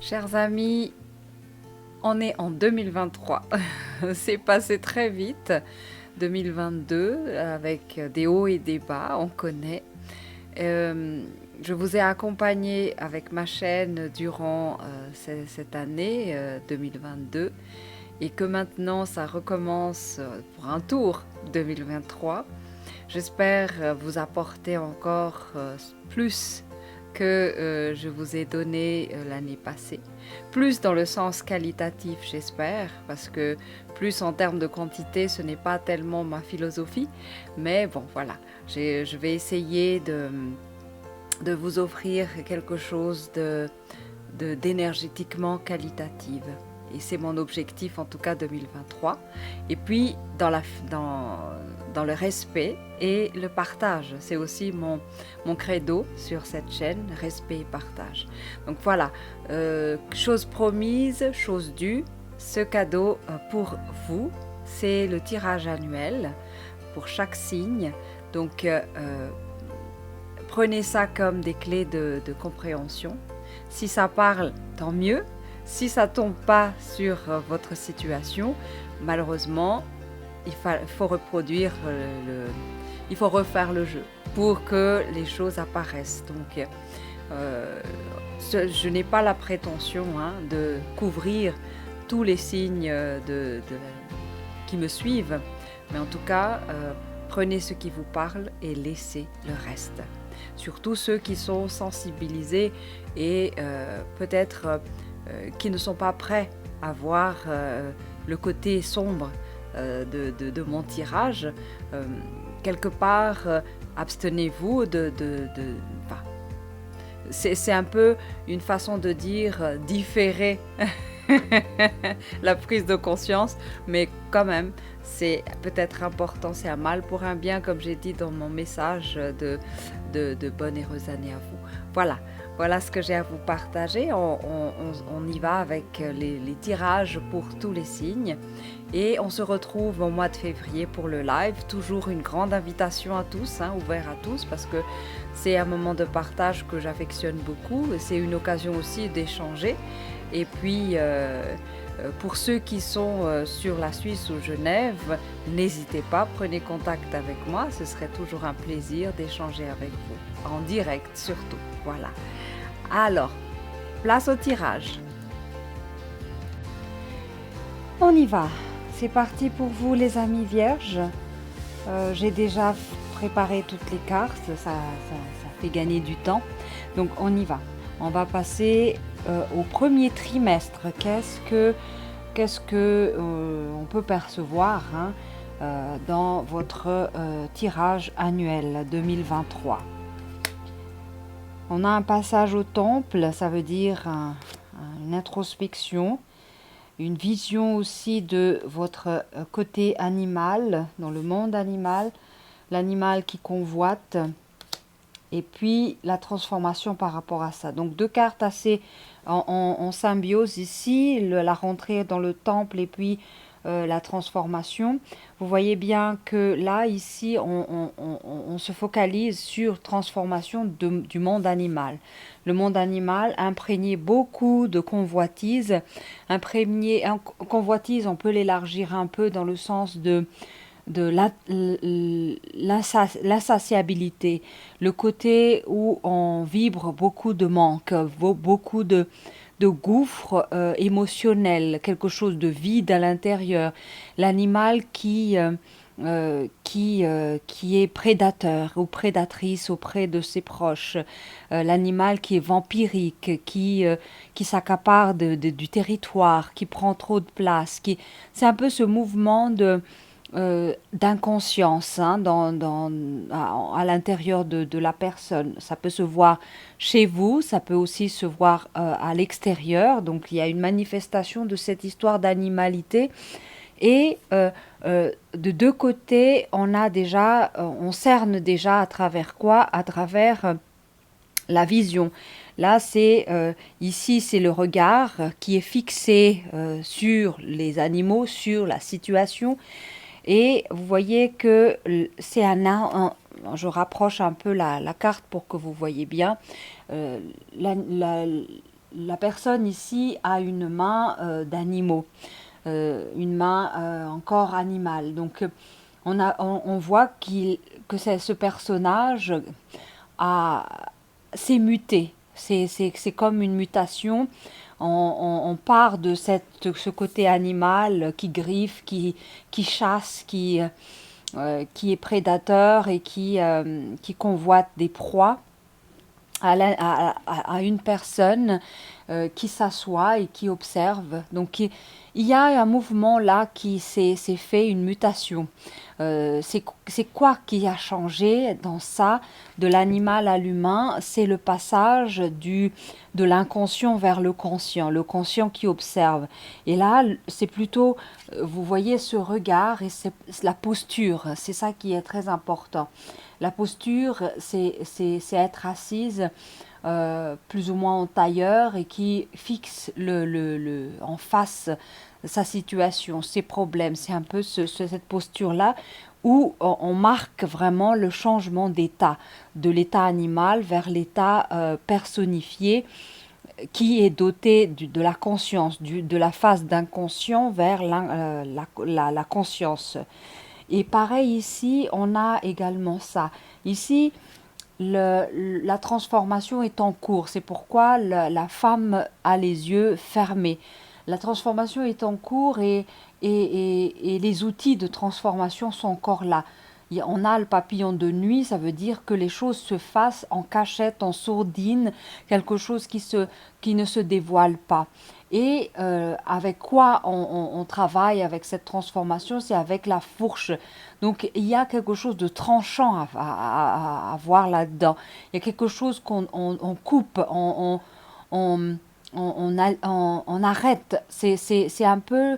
Chers amis, on est en 2023. C'est passé très vite. 2022, avec des hauts et des bas, on connaît. Je vous ai accompagné avec ma chaîne durant cette année 2022 et que maintenant ça recommence pour un tour 2023. J'espère vous apporter encore plus que je vous ai donné l'année passée. Plus dans le sens qualitatif, j'espère, parce que plus en termes de quantité, ce n'est pas tellement ma philosophie. Mais bon, voilà, je vais essayer de vous offrir quelque chose d'énergétiquement qualitative. Et c'est mon objectif, en tout cas 2023. Et puis, dans le respect et le partage. C'est aussi mon credo sur cette chaîne, respect et partage. Donc voilà, chose promise, chose due. Ce cadeau pour vous, c'est le tirage annuel pour chaque signe. Donc, prenez ça comme des clés de compréhension. Si ça parle, tant mieux. Si ça tombe pas sur votre situation, malheureusement, il faut reproduire il faut refaire le jeu pour que les choses apparaissent. Donc, je n'ai pas la prétention de couvrir tous les signes qui me suivent, mais en tout cas, prenez ce qui vous parle et laissez le reste. Surtout ceux qui sont sensibilisés et peut-être qui ne sont pas prêts à voir le côté sombre de mon tirage. Quelque part, abstenez-vous c'est un peu une façon de dire différer la prise de conscience, mais quand même, c'est peut-être important, c'est un mal pour un bien, comme j'ai dit dans mon message de bonne heureuse année à vous. Voilà ce que j'ai à vous partager. On y va avec les tirages pour tous les signes. Et on se retrouve au mois de février pour le live. Toujours une grande invitation à tous, ouvert à tous, parce que c'est un moment de partage que j'affectionne beaucoup. C'est une occasion aussi d'échanger. Et puis, pour ceux qui sont sur la Suisse ou Genève, n'hésitez pas, prenez contact avec moi. Ce serait toujours un plaisir d'échanger avec vous, en direct surtout. Voilà. Alors, place au tirage. On y va. C'est parti pour vous les amis vierges. J'ai déjà préparé toutes les cartes, ça fait gagner du temps. Donc on y va. On va passer au premier trimestre. Qu'est-ce que on peut percevoir dans votre tirage annuel 2023? On a un passage au temple, ça veut dire une introspection, une vision aussi de votre côté animal, dans le monde animal, l'animal qui convoite, et puis la transformation par rapport à ça. Donc deux cartes assez en symbiose ici, la rentrée dans le temple et puis la transformation. Vous voyez bien que là, ici, on se focalise sur transformation du monde animal. Le monde animal imprégné beaucoup de convoitise. Convoitise, on peut l'élargir un peu dans le sens de l'insatiabilité, le côté où on vibre beaucoup de manque, beaucoup de gouffre émotionnel, quelque chose de vide à l'intérieur. L'animal qui est prédateur ou prédatrice auprès de ses proches. L'animal qui est vampirique, qui s'accapare du territoire, qui prend trop de place. C'est un peu ce mouvement d'inconscience à l'intérieur de la personne. Ça peut se voir chez vous, ça peut aussi se voir à l'extérieur. Donc il y a une manifestation de cette histoire d'animalité. Et de deux côtés, on cerne déjà à travers quoi? À travers la vision. Là, ici, c'est le regard qui est fixé sur les animaux, sur la situation. Et vous voyez que c'est je rapproche un peu la carte pour que vous voyez bien. la personne ici a une main d'animaux, une main, un corps animal. Donc on voit que ce personnage s'est muté. C'est comme une mutation. On part de ce côté animal qui griffe, qui chasse, qui est prédateur et qui convoite des proies à une personne qui s'assoit et qui observe. Donc il y a un mouvement là qui s'est fait, une mutation. C'est quoi qui a changé dans ça, de l'animal à l'humain? C'est le passage de l'inconscient vers le conscient qui observe. Et là, c'est plutôt, vous voyez ce regard et c'est la posture, c'est ça qui est très important. La posture, c'est être assise plus ou moins en tailleur et qui fixe en face sa situation, ses problèmes. C'est un peu cette posture-là où on marque vraiment le changement d'état, de l'état animal vers l'état personnifié qui est doté de la conscience, de la phase d'inconscient vers la conscience. Et pareil ici, on a également ça. Ici, la transformation est en cours. C'est pourquoi la femme a les yeux fermés. La transformation est en cours et les outils de transformation sont encore là. On a le papillon de nuit, ça veut dire que les choses se fassent en cachette, en sourdine, quelque chose qui ne se dévoile pas. Et avec quoi on travaille avec cette transformation? C'est avec la fourche. Donc il y a quelque chose de tranchant à voir là-dedans. Il y a quelque chose on coupe, on arrête. C'est un peu...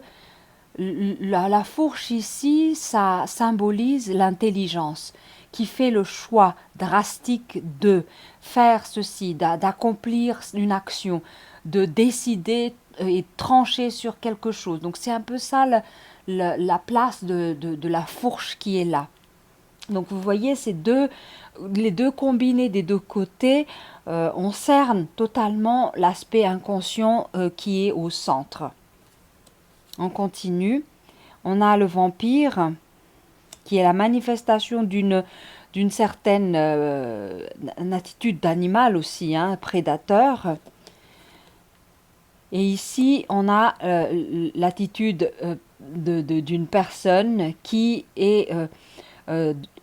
La fourche ici, ça symbolise l'intelligence qui fait le choix drastique de faire ceci, d'accomplir une action, de décider et trancher sur quelque chose. Donc c'est un peu ça la place de la fourche qui est là. Donc vous voyez, les deux combinés des deux côtés, on cerne totalement l'aspect inconscient qui est au centre. On continue. On a le vampire qui est la manifestation d'une certaine attitude d'animal aussi, hein, prédateur. Et ici, on a l'attitude d'une personne qui est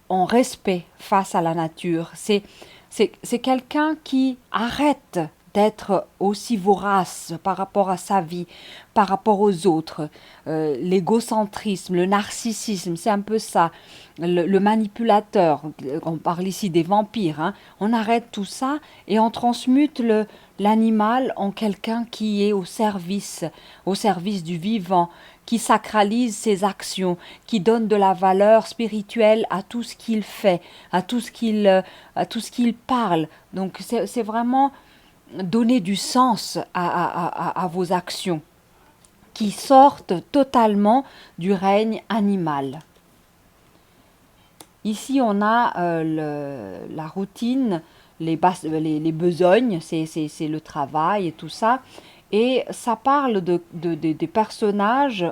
en respect face à la nature. C'est quelqu'un qui arrête d'être aussi vorace par rapport à sa vie, par rapport aux autres. L'égocentrisme, le narcissisme, c'est un peu ça. Le manipulateur, on parle ici des vampires, hein. On arrête tout ça et on transmute l'animal en quelqu'un qui est au service du vivant, qui sacralise ses actions, qui donne de la valeur spirituelle à tout ce qu'il fait, à tout ce qu'il parle. Donc c'est vraiment donner du sens à vos actions qui sortent totalement du règne animal. Ici, on a la routine, les besognes, c'est le travail et tout ça. Et ça parle des personnages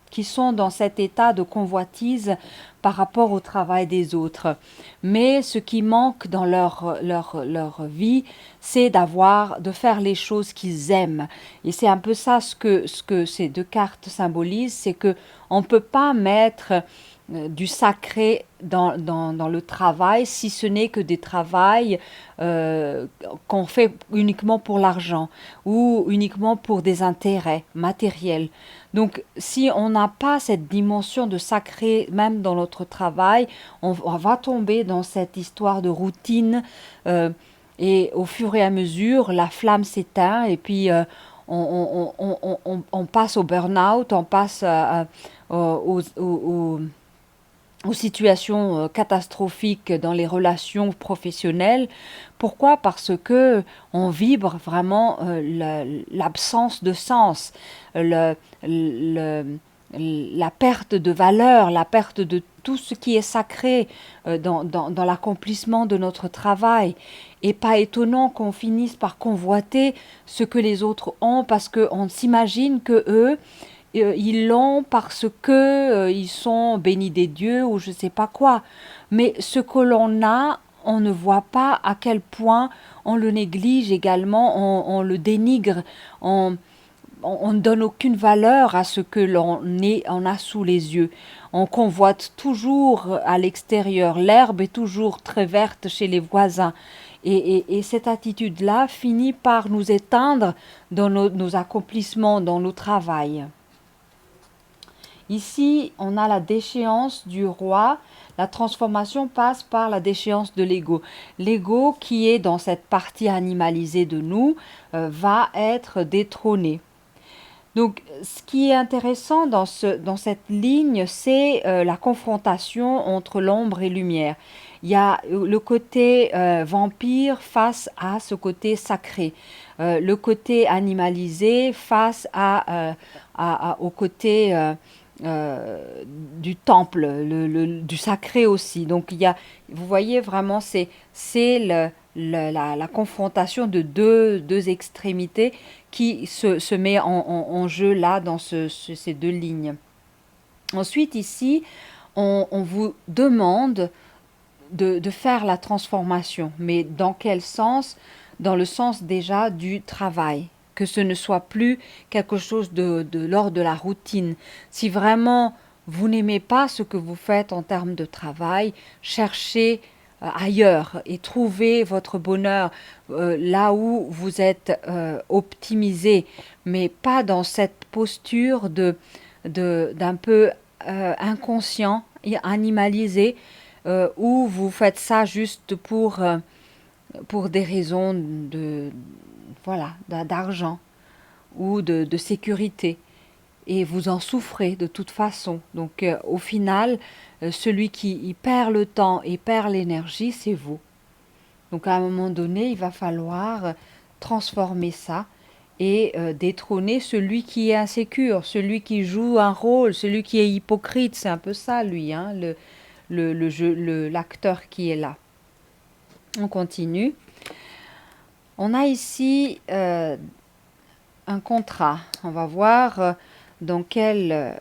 qui sont dans cet état de convoitise par rapport au travail des autres. Mais ce qui manque dans leur vie, c'est de faire les choses qu'ils aiment. Et c'est un peu ça ce que ces deux cartes symbolisent, c'est que on ne peut pas mettre du sacré dans le travail, si ce n'est que des travails qu'on fait uniquement pour l'argent ou uniquement pour des intérêts matériels. Donc, si on n'a pas cette dimension de sacré, même dans notre travail, on va tomber dans cette histoire de routine et au fur et à mesure, la flamme s'éteint et puis on passe au burn-out, on passe aux situations catastrophiques dans les relations professionnelles. Pourquoi? Parce que on vibre vraiment l'absence de sens, le la perte de valeur, la perte de tout ce qui est sacré dans l'accomplissement de notre travail. Et pas étonnant qu'on finisse par convoiter ce que les autres ont parce qu'on s'imagine que eux, ils l'ont parce que ils sont bénis des dieux ou je sais pas quoi. Mais ce que l'on a, on ne voit pas à quel point on le néglige également, on le dénigre, on ne donne aucune valeur à ce que on a sous les yeux. On convoite toujours à l'extérieur. L'herbe est toujours très verte chez les voisins. Et cette attitude-là finit par nous éteindre dans nos accomplissements, dans nos travails. Ici, on a la déchéance du roi. La transformation passe par la déchéance de l'ego. L'ego, qui est dans cette partie animalisée de nous, va être détrôné. Donc, ce qui est intéressant dans cette ligne, c'est la confrontation entre l'ombre et lumière. Il y a le côté vampire face à ce côté sacré, le côté animalisé face au côté du temple, du sacré aussi. Donc, vous voyez vraiment, c'est la confrontation de deux extrémités qui se met en jeu là dans ces deux lignes. Ensuite, ici, on vous demande de faire la transformation. Mais dans quel sens? Dans le sens déjà du travail. Que ce ne soit plus quelque chose de l'ordre de la routine. Si vraiment vous n'aimez pas ce que vous faites en termes de travail, cherchez ailleurs et trouvez votre bonheur là où vous êtes optimisé, mais pas dans cette posture d'un peu inconscient et animalisé où vous faites ça juste pour des raisons d'argent ou de sécurité. Et vous en souffrez de toute façon. Donc au final, celui qui y perd le temps et perd l'énergie, c'est vous. Donc à un moment donné, il va falloir transformer ça et détrôner celui qui est insécure, celui qui joue un rôle, celui qui est hypocrite. C'est un peu ça, lui, hein, l'acteur qui est là. On continue. On a ici un contrat. On va voir dans quelle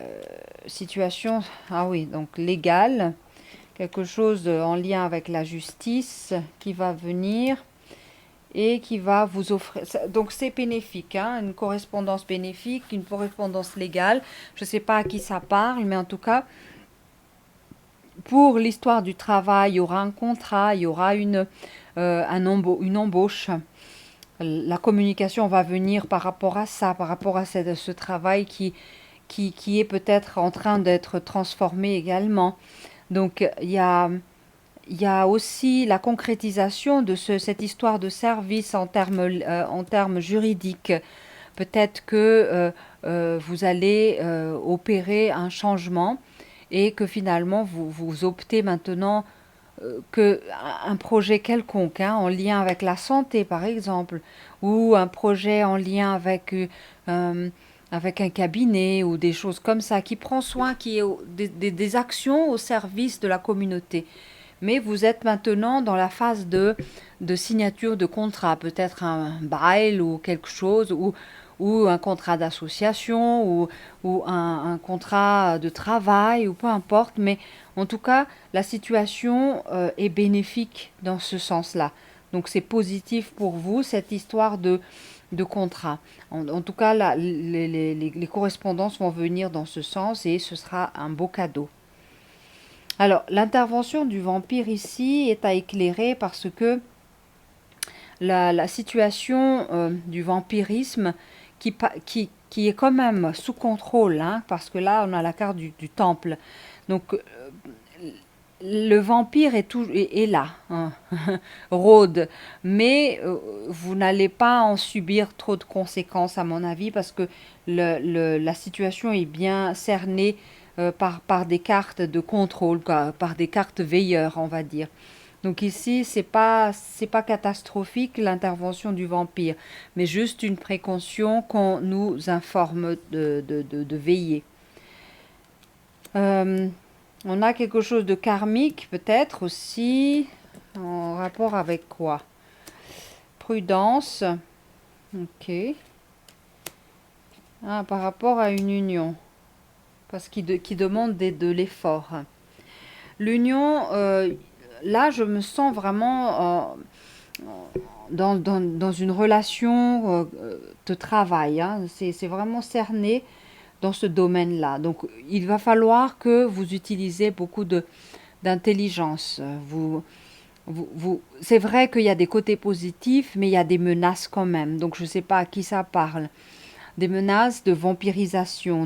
situation. Ah oui, donc légale. Quelque chose en lien avec la justice qui va venir et qui va vous offrir. Donc c'est bénéfique, hein, une correspondance bénéfique, une correspondance légale. Je ne sais pas à qui ça parle, mais en tout cas, pour l'histoire du travail, il y aura un contrat, il y aura une embauche. La communication va venir par rapport à ça, par rapport à ce travail qui est peut-être en train d'être transformé également. Donc il y a aussi la concrétisation de cette histoire de service en termes juridiques. Peut-être que vous allez opérer un changement et que finalement vous optez maintenant qu'un projet quelconque, hein, en lien avec la santé par exemple, ou un projet en lien avec un cabinet ou des choses comme ça, qui prend soin, qui est des actions au service de la communauté. Mais vous êtes maintenant dans la phase de signature de contrat, peut-être un bail ou quelque chose, ou un contrat d'association, ou un contrat de travail, ou peu importe. Mais en tout cas, la situation est bénéfique dans ce sens-là. Donc c'est positif pour vous, cette histoire de contrat. En tout cas, les correspondances vont venir dans ce sens et ce sera un beau cadeau. Alors, l'intervention du vampire ici est à éclairer parce que la situation du vampirisme qui est quand même sous contrôle, hein, parce que là, on a la carte du temple. Donc, le vampire est là, hein, rôde, mais vous n'allez pas en subir trop de conséquences à mon avis parce que la situation est bien cernée par des cartes de contrôle, quoi, par des cartes veilleurs, on va dire. Donc ici, c'est pas catastrophique l'intervention du vampire, mais juste une précaution qu'on nous informe de veiller. Euh, on a quelque chose de karmique peut-être aussi, en rapport avec quoi? Prudence, ok. Ah, par rapport à une union, parce qui demande de l'effort. L'union, là, je me sens vraiment dans une relation de travail, hein. C'est vraiment cerné dans ce domaine-là. Donc, il va falloir que vous utilisez beaucoup d'intelligence. C'est vrai qu'il y a des côtés positifs, mais il y a des menaces quand même. Donc, je ne sais pas à qui ça parle. Des menaces de vampirisation,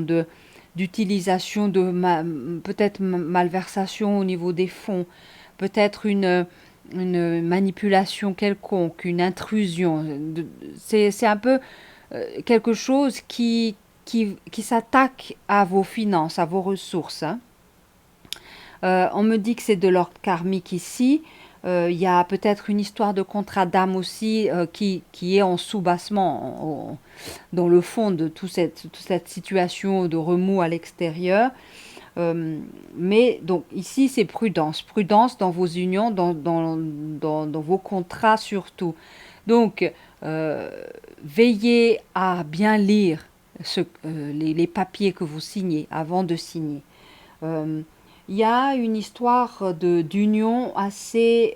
d'utilisation de peut-être malversation au niveau des fonds, peut-être une manipulation quelconque, une intrusion. C'est un peu quelque chose qui s'attaque à vos finances, à vos ressources, hein. On me dit que c'est de l'ordre karmique ici. Il y a peut-être une histoire de contrat d'âme aussi qui est en sous-bassement, dans le fond de toute cette situation de remous à l'extérieur. Mais donc ici, c'est prudence. Prudence dans vos unions, dans vos contrats surtout. Donc, euh, veillez à bien lire les papiers que vous signez avant de signer. Euh, il y a une histoire d'union assez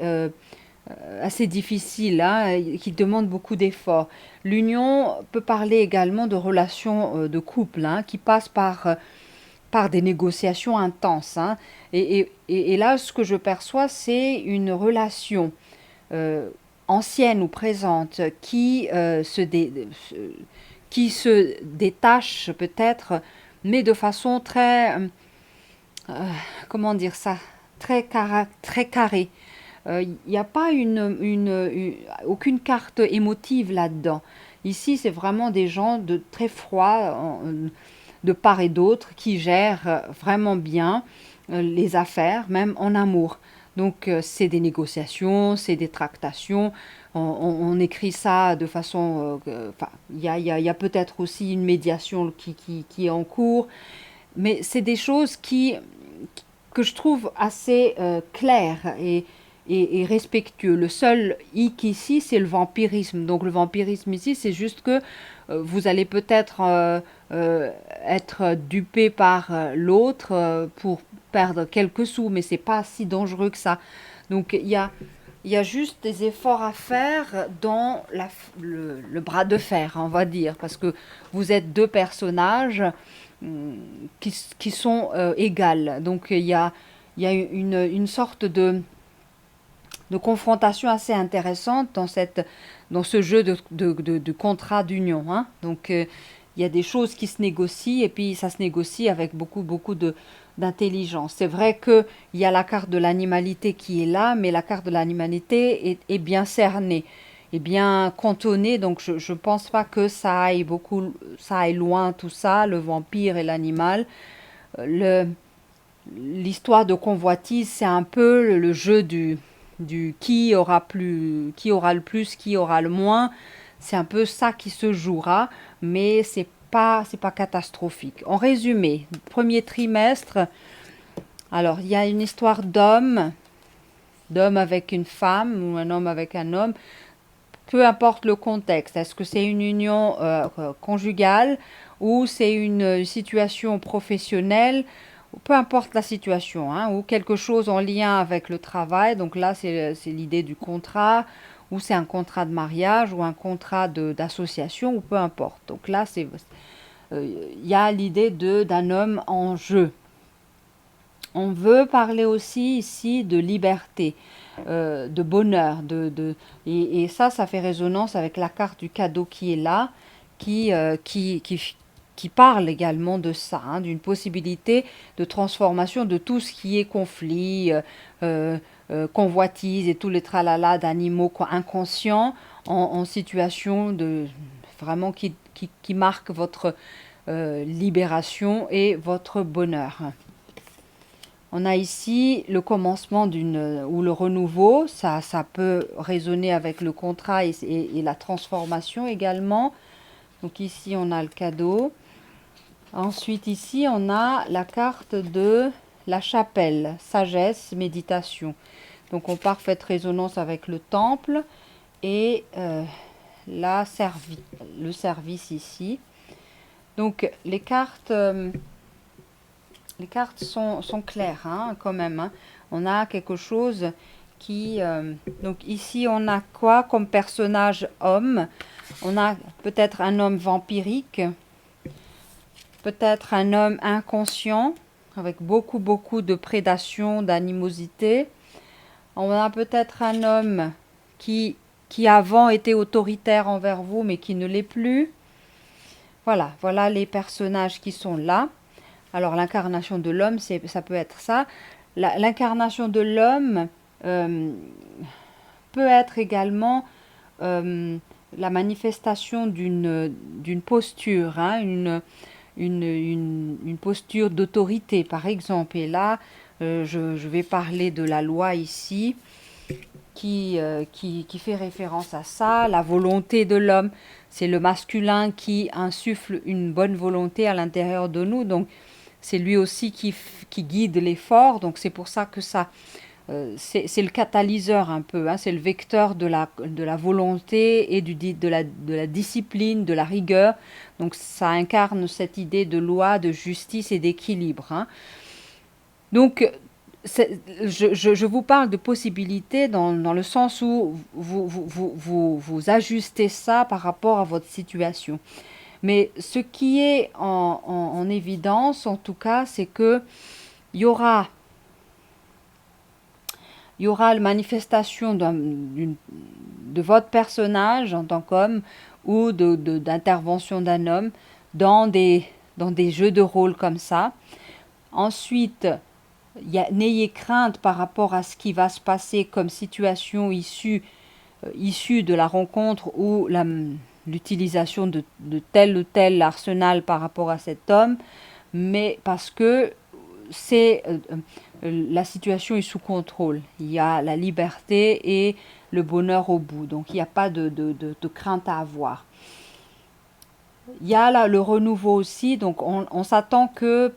difficile, hein, qui demande beaucoup d'efforts. L'union peut parler également de relations de couple, hein, qui passent par des négociations intenses, hein. Et là, ce que je perçois, c'est une relation euh, ancienne ou présente qui se détache peut-être, mais de façon très, comment dire ça, très carrée. Il n'y a pas aucune carte émotive là-dedans. Ici, c'est vraiment des gens de très froids, de part et d'autre, qui gèrent vraiment bien les affaires, même en amour. Donc, c'est des négociations, c'est des tractations. On écrit ça de façon. Enfin, il y a peut-être aussi une médiation qui est en cours, mais c'est des choses que je trouve assez claires et respectueux. Le seul hic ici, c'est le vampirisme. Donc le vampirisme ici, c'est juste que vous allez peut-être être dupé par l'autre pour perdre quelques sous, mais c'est pas si dangereux que ça. Donc il y a juste des efforts à faire dans le bras de fer, on va dire, parce que vous êtes deux personnages qui sont égales. Donc il y a une sorte de confrontation assez intéressante dans ce jeu de contrat d'union, hein. Donc il y a des choses qui se négocient et puis ça se négocie avec beaucoup d'intelligence. C'est vrai qu'il y a la carte de l'animalité qui est là, mais la carte de l'animalité est bien cernée, est bien cantonnée, donc je pense pas que ça aille loin tout ça, le vampire et l'animal. Le, L'histoire de convoitise, c'est un peu le jeu du qui aura le plus, qui aura le moins. C'est un peu ça qui se jouera, mais c'est pas catastrophique. En résumé, premier trimestre, alors il y a une histoire d'homme avec une femme ou un homme avec un homme, peu importe le contexte. Est-ce que c'est une union conjugale ou c'est une situation professionnelle? Peu importe la situation, hein, ou quelque chose en lien avec le travail. Donc là, c'est l'idée du contrat, ou c'est un contrat de mariage, ou un contrat d'association, ou peu importe. Donc là, il y a l'idée d'un homme en jeu. On veut parler aussi ici de liberté, de bonheur, et ça fait résonance avec la carte du cadeau qui est là, qui parle également de ça, hein, d'une possibilité de transformation de tout ce qui est conflit, convoitise et tous les tralala d'animaux inconscients en situation de vraiment qui marque votre libération et votre bonheur. On a ici le commencement ou le renouveau, ça peut résonner avec le contrat et la transformation également. Donc ici on a le cadeau. Ensuite, ici, on a la carte de la chapelle, sagesse, méditation. Donc, en parfaite résonance avec le temple et le service ici. Donc, les cartes sont claires, hein, quand même. Hein. On a quelque chose qui... donc, ici, on a quoi comme personnage homme? On a peut-être un homme vampirique, peut-être un homme inconscient, avec beaucoup de prédation, d'animosité. On a peut-être un homme qui avant était autoritaire envers vous, mais qui ne l'est plus. Voilà les personnages qui sont là. Alors l'incarnation de l'homme, ça peut être ça. L'incarnation de l'homme peut être également la manifestation d'une posture, hein, une posture d'autorité, par exemple. Et là, je vais parler de la loi ici, qui fait référence à ça, la volonté de l'homme. C'est le masculin qui insuffle une bonne volonté à l'intérieur de nous. Donc, c'est lui aussi qui guide l'effort. Donc, c'est pour ça que ça... c'est le catalyseur un peu, hein, c'est le vecteur de la volonté et de la discipline, de la rigueur. Donc ça incarne cette idée de loi, de justice et d'équilibre. Hein. Donc je vous parle de possibilités dans le sens où vous ajustez ça par rapport à votre situation. Mais ce qui est en évidence, en tout cas, c'est que il y aura la manifestation de votre personnage en tant qu'homme ou d'intervention d'un homme dans des jeux de rôle comme ça. Ensuite, n'ayez crainte par rapport à ce qui va se passer comme situation issue de la rencontre ou l'utilisation de tel ou tel arsenal par rapport à cet homme, mais parce que c'est la situation est sous contrôle. Il y a la liberté et le bonheur au bout. Donc, il n'y a pas de crainte à avoir. Il y a là le renouveau aussi. Donc, on s'attend que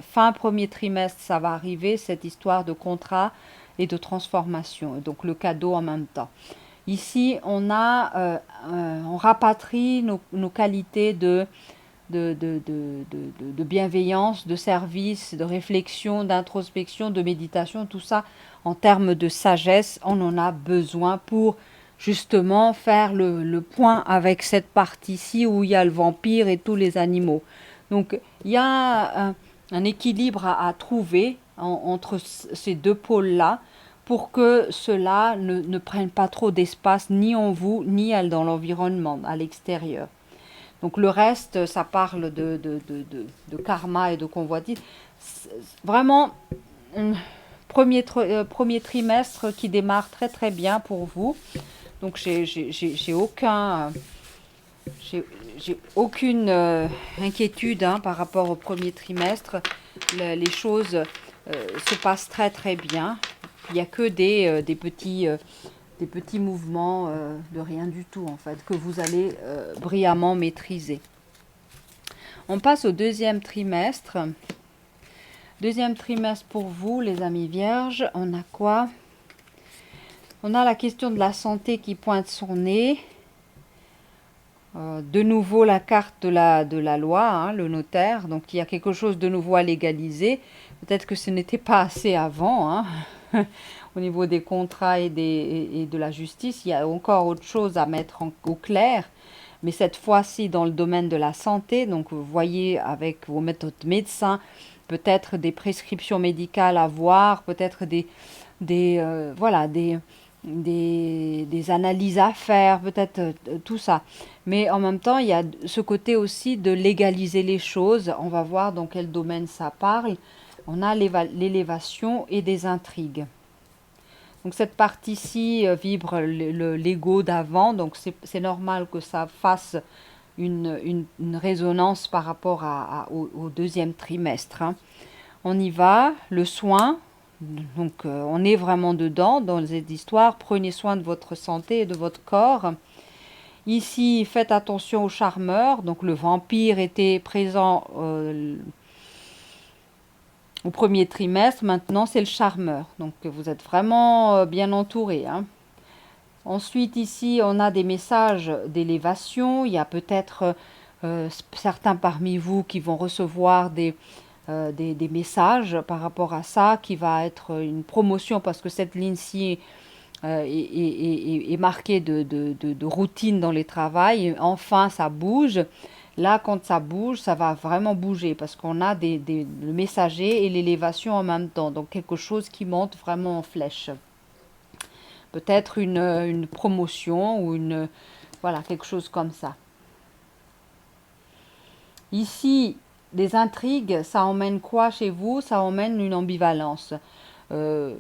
fin premier trimestre, ça va arriver, cette histoire de contrat et de transformation. Donc, le cadeau en même temps. Ici, on rapatrie nos qualités de bienveillance, de service, de réflexion, d'introspection, de méditation, tout ça en termes de sagesse, on en a besoin pour justement faire le point avec cette partie-ci où il y a le vampire et tous les animaux. Donc il y a un équilibre à trouver entre ces deux pôles-là pour que cela ne prenne pas trop d'espace ni en vous ni dans l'environnement, à l'extérieur. Donc le reste, ça parle de karma et de convoitise. Vraiment, premier trimestre qui démarre très bien pour vous. Donc j'ai aucune inquiétude hein, par rapport au premier trimestre. Les choses se passent très bien. Il n'y a que des petits mouvements de rien du tout en fait que vous allez brillamment maîtriser. On passe au deuxième trimestre. Deuxième trimestre pour vous les amis vierges, on a quoi? On a la question de la santé qui pointe son nez. De nouveau la carte de la loi, hein, le notaire. Donc il y a quelque chose de nouveau à légaliser. Peut-être que ce n'était pas assez avant. Hein. Au niveau des contrats et de la justice, il y a encore autre chose à mettre au clair. Mais cette fois-ci dans le domaine de la santé. Donc vous voyez avec vos méthodes médecins, peut-être des prescriptions médicales à voir, peut-être des analyses à faire, peut-être tout ça. Mais en même temps, il y a ce côté aussi de légaliser les choses. On va voir dans quel domaine ça parle. On a l'élévation et des intrigues. Donc cette partie-ci vibre l'ego d'avant. Donc c'est normal que ça fasse une résonance par rapport au deuxième trimestre. Hein. On y va, le soin. Donc on est vraiment dedans dans cette histoire. Prenez soin de votre santé et de votre corps. Ici, faites attention aux charmeurs. Donc le vampire était présent au premier trimestre. Maintenant, c'est le charmeur. Donc vous êtes vraiment bien entouré, hein. Ensuite, ici, on a des messages d'élévation. Il y a peut-être certains parmi vous qui vont recevoir des messages par rapport à ça, qui va être une promotion parce que cette ligne-ci est marquée de routine dans les travails. Et enfin, ça bouge. Là, quand ça bouge, ça va vraiment bouger parce qu'on a le messager et l'élévation en même temps. Donc, quelque chose qui monte vraiment en flèche. Peut-être une promotion ou voilà, quelque chose comme ça. Ici, des intrigues, ça emmène quoi chez vous? Ça emmène une ambivalence. Euh,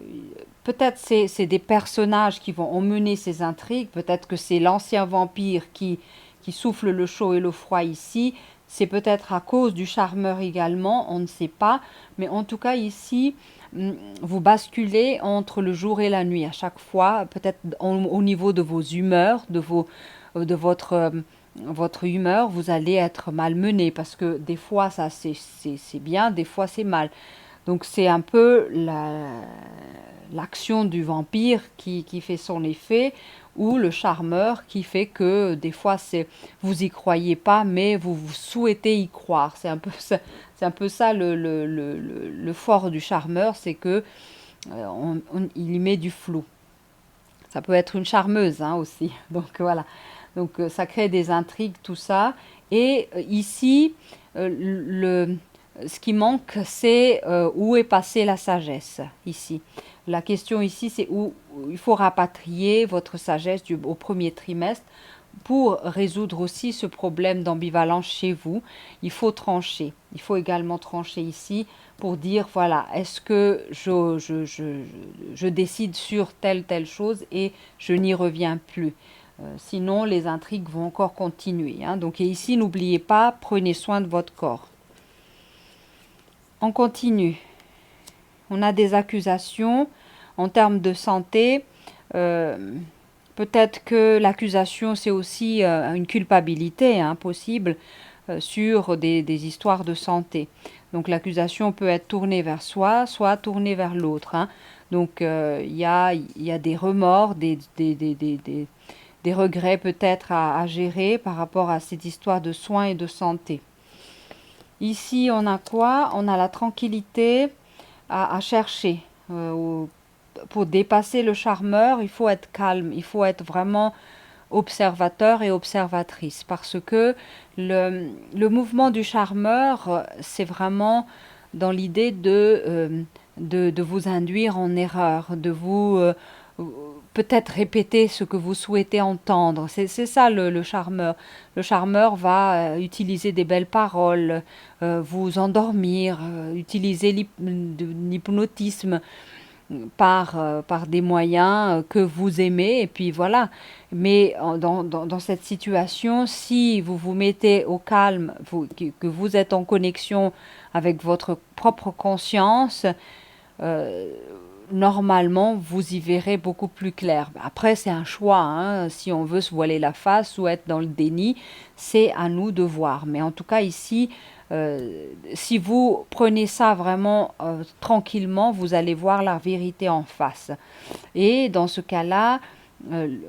Peut-être c'est des personnages qui vont emmener ces intrigues. Peut-être que c'est l'ancien vampire qui souffle le chaud et le froid ici. C'est peut-être à cause du charmeur également, on ne sait pas. Mais en tout cas ici, vous basculez entre le jour et la nuit à chaque fois. Peut-être au niveau de vos humeurs, de votre humeur, vous allez être malmené parce que des fois ça c'est bien, des fois c'est mal. Donc c'est un peu l'action du vampire qui fait son effet ou le charmeur qui fait que des fois vous y croyez pas mais vous souhaitez y croire. C'est un peu ça le fort du charmeur, c'est que il y met du flou. Ça peut être une charmeuse, hein, aussi. Donc voilà. Donc ça crée des intrigues, tout ça. Et ici, ce qui manque, c'est où est passée la sagesse ici. La question ici, c'est où il faut rapatrier votre sagesse au premier trimestre pour résoudre aussi ce problème d'ambivalence chez vous. Il faut trancher. Il faut également trancher ici pour dire, voilà, est-ce que je décide sur telle chose et je n'y reviens plus. Sinon, les intrigues vont encore continuer, hein. Donc et ici, n'oubliez pas, prenez soin de votre corps. On continue. On a des accusations en termes de santé. Peut-être que l'accusation, c'est aussi une culpabilité, hein, possible sur des histoires de santé. Donc l'accusation peut être tournée vers soi, soit tournée vers l'autre, hein. Donc il y a des remords, des regrets peut-être à gérer par rapport à cette histoire de soins et de santé. Ici, on a quoi? On a la tranquillité à chercher. Pour dépasser le charmeur, il faut être calme, il faut être vraiment observateur et observatrice parce que le mouvement du charmeur, c'est vraiment dans l'idée de vous induire en erreur, de vous peut-être répéter ce que vous souhaitez entendre. C'est ça le charmeur. Le charmeur va utiliser des belles paroles, vous endormir, utiliser l'hypnotisme par des moyens que vous aimez, et puis voilà. Mais dans cette situation, si vous vous mettez au calme, que vous êtes en connexion avec votre propre conscience, euh, normalement, vous y verrez beaucoup plus clair. Après, c'est un choix, hein. Si on veut se voiler la face ou être dans le déni, c'est à nous de voir. Mais en tout cas, ici, si vous prenez ça vraiment tranquillement, vous allez voir la vérité en face. Et dans ce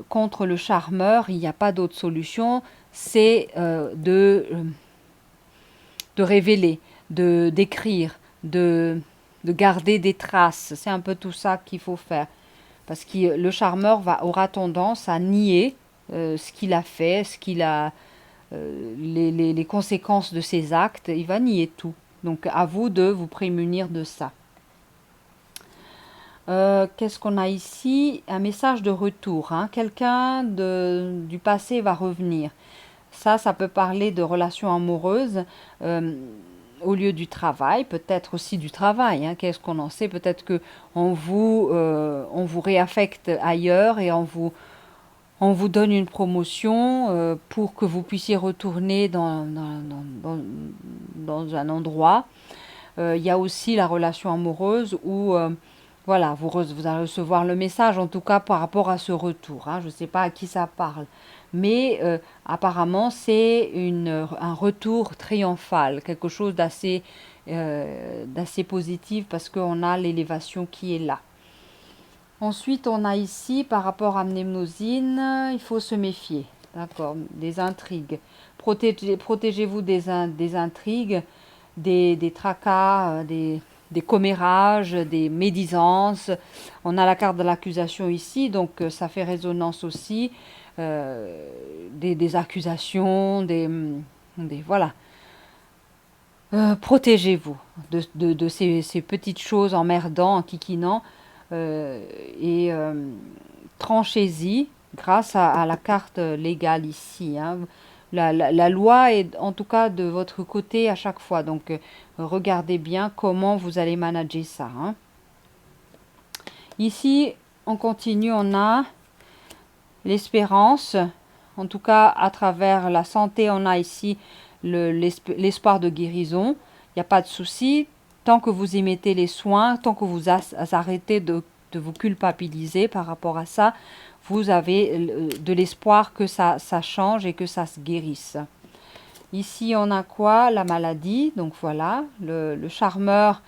contre le charmeur, il n'y a pas d'autre solution, c'est de révéler, d'écrire, de garder des traces. C'est un peu tout ça qu'il faut faire. Parce que le charmeur aura tendance à nier ce qu'il a fait, les conséquences de ses actes. Il va nier tout. Donc à vous de vous prémunir de ça. Qu'est-ce qu'on a ici? Un message de retour, hein. Quelqu'un du passé va revenir. Ça peut parler de relations amoureuses au lieu du travail, peut-être aussi du travail, hein. Qu'est-ce qu'on en sait? Peut-être que on vous réaffecte ailleurs et on vous donne une promotion pour que vous puissiez retourner dans un endroit. Il y a aussi la relation amoureuse où voilà, vous allez recevoir le message, en tout cas par rapport à ce retour, hein. Je ne sais pas à qui ça parle, mais apparemment c'est un retour triomphal, quelque chose d'assez positif parce qu'on a l'élévation qui est là. Ensuite, on a ici, par rapport à Mnemosyne, il faut se méfier, d'accord, des intrigues. Protégez-vous des intrigues, des tracas, des commérages, des médisances. On a la carte de l'accusation ici, donc ça fait résonance aussi. Des accusations, voilà. Protégez-vous de ces petites choses emmerdant, enquiquinant, et tranchez-y grâce à la carte légale ici, hein. La loi est en tout cas de votre côté à chaque fois, donc regardez bien comment vous allez manager ça, hein. Ici, on continue, on a l'espérance, en tout cas à travers la santé, on a ici l'espoir de guérison. Il n'y a pas de souci, tant que vous y mettez les soins, tant que vous arrêtez de vous culpabiliser par rapport à ça, vous avez de l'espoir que ça change et que ça se guérisse. Ici, on a quoi? La maladie, donc voilà, le charmeur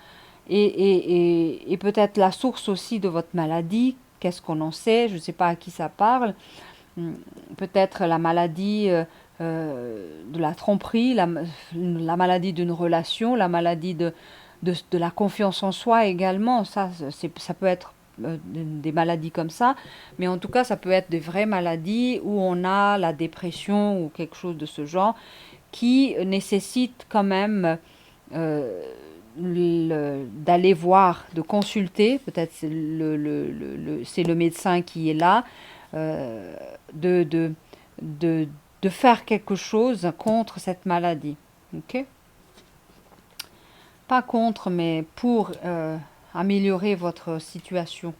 est peut-être la source aussi de votre maladie. Qu'est-ce qu'on en sait? Je ne sais pas à qui ça parle. Peut-être la maladie de la tromperie, la maladie d'une relation, la maladie de la confiance en soi également. Ça peut être des maladies comme ça, mais en tout cas, ça peut être des vraies maladies où on a la dépression ou quelque chose de ce genre qui nécessite quand même d'aller voir, de consulter, peut-être c'est le médecin qui est là, de faire quelque chose contre cette maladie. Ok? Pas contre, mais pour améliorer votre situation,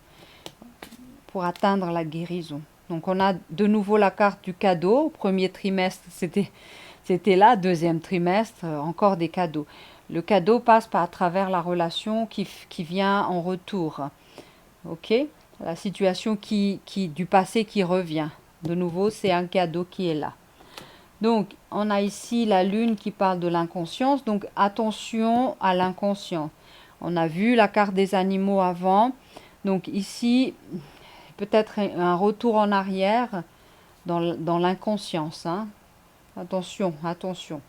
pour atteindre la guérison. Donc on a de nouveau la carte du cadeau. Premier trimestre, c'était là. Deuxième trimestre, encore des cadeaux. Le cadeau passe à travers la relation qui vient en retour. Ok? La situation du passé qui revient. De nouveau, c'est un cadeau qui est là. Donc, on a ici la lune qui parle de l'inconscience. Donc, attention à l'inconscient. On a vu la carte des animaux avant. Donc, ici, peut-être un retour en arrière dans l'inconscience, hein. Attention, attention.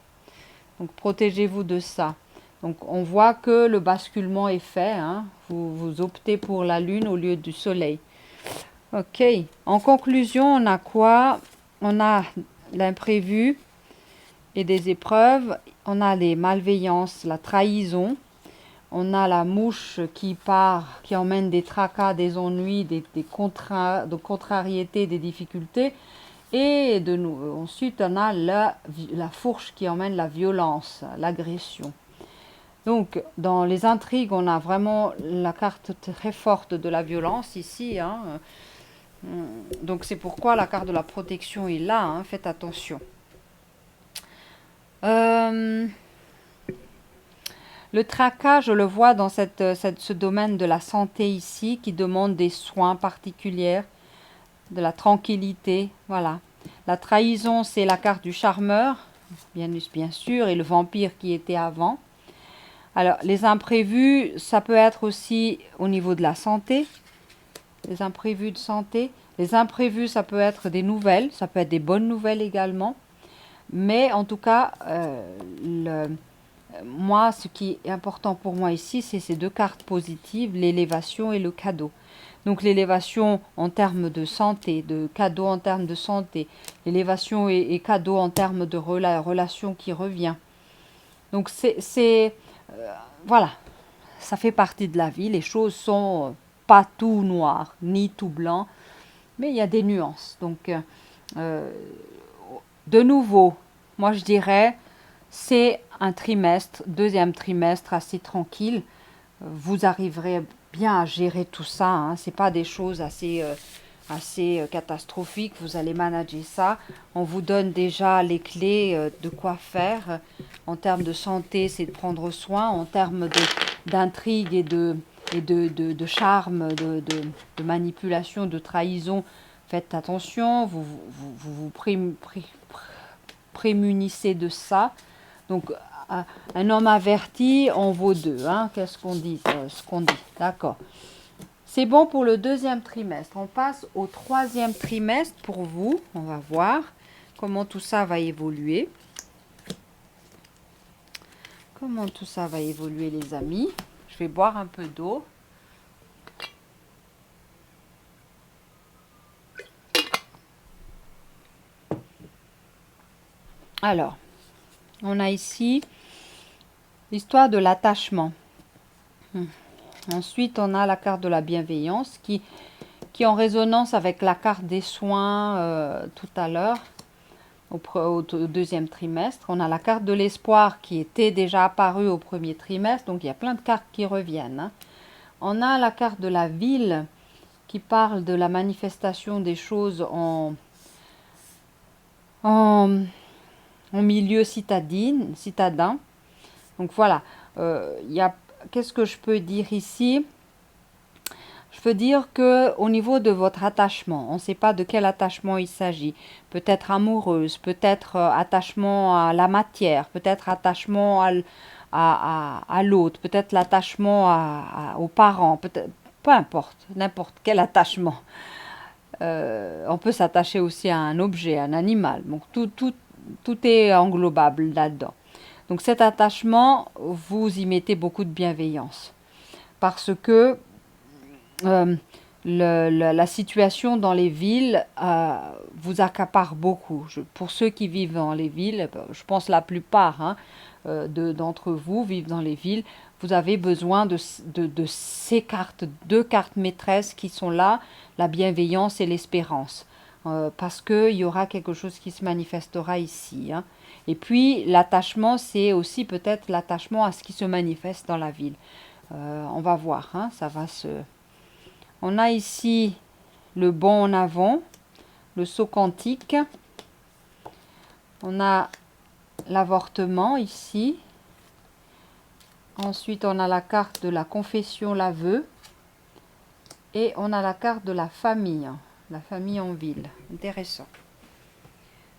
Donc, protégez-vous de ça. Donc, on voit que le basculement est fait, hein. Vous optez pour la lune au lieu du soleil. Ok. En conclusion, on a quoi? On a l'imprévu et des épreuves. On a les malveillances, la trahison. On a la mouche qui part, qui emmène des tracas, des ennuis, de contrariétés, des difficultés. Et ensuite, on a la fourche qui emmène la violence, l'agression. Donc, dans les intrigues, on a vraiment la carte très forte de la violence ici, hein. Donc, c'est pourquoi la carte de la protection est là, hein. Faites attention. Le tracas, je le vois dans ce domaine de la santé ici, qui demande des soins particuliers, de la tranquillité, voilà. La trahison, c'est la carte du charmeur, bien sûr, et le vampire qui était avant. Alors, les imprévus, ça peut être aussi au niveau de la santé, les imprévus de santé. Les imprévus, ça peut être des nouvelles, ça peut être des bonnes nouvelles également. Mais en tout cas, moi, ce qui est important pour moi ici, c'est ces deux cartes positives, l'élévation et le cadeau. Donc l'élévation en termes de santé, de cadeau en termes de santé, l'élévation et cadeau en termes de relation qui revient. Donc voilà, ça fait partie de la vie. Les choses sont pas tout noir, ni tout blanc, mais il y a des nuances. Donc, de nouveau, moi je dirais, c'est un trimestre, deuxième trimestre assez tranquille. Vous arriverez bien à gérer tout ça, hein. C'est pas des choses assez catastrophiques. Vous allez manager ça. On vous donne déjà les clés de quoi faire. En termes de santé, c'est de prendre soin. En termes d'intrigue et et de charme, de manipulation, de trahison, faites attention, vous prémunissez de ça. Donc, un homme averti en vaut deux. Hein. Qu'est-ce qu'on dit, ce qu'on dit. D'accord. C'est bon pour le deuxième trimestre. On passe au troisième trimestre pour vous. On va voir comment tout ça va évoluer. Comment tout ça va évoluer, les amis. Je vais boire un peu d'eau. Alors, on a ici l'histoire de l'attachement. Ensuite, on a la carte de la bienveillance qui est en résonance avec la carte des soins tout à l'heure, au deuxième trimestre. On a la carte de l'espoir qui était déjà apparue au premier trimestre, donc il y a plein de cartes qui reviennent. Hein. On a la carte de la ville qui parle de la manifestation des choses en milieu citadin. Donc voilà, qu'est-ce que je peux dire ici? Je peux dire que au niveau de votre attachement, on ne sait pas de quel attachement il s'agit. Peut-être amoureuse, peut-être attachement à la matière, peut-être attachement à l'autre, peut-être l'attachement aux parents, peut-être, peu importe, n'importe quel attachement. On peut s'attacher aussi à un objet, à un animal. Donc tout est englobable là-dedans. Donc cet attachement, vous y mettez beaucoup de bienveillance. Parce que la situation dans les villes vous accapare beaucoup. Pour ceux qui vivent dans les villes, je pense la plupart d'entre vous vivent dans les villes, vous avez besoin de ces cartes, deux cartes maîtresses qui sont là, la bienveillance et l'espérance. Parce qu'il y aura quelque chose qui se manifestera ici. Hein. Et puis l'attachement, c'est aussi peut-être l'attachement à ce qui se manifeste dans la ville. On va voir, hein, ça va se... On a ici le bond en avant, le saut quantique. On a l'avortement ici. Ensuite, on a la carte de la confession, l'aveu. Et on a la carte de la famille en ville. Intéressant.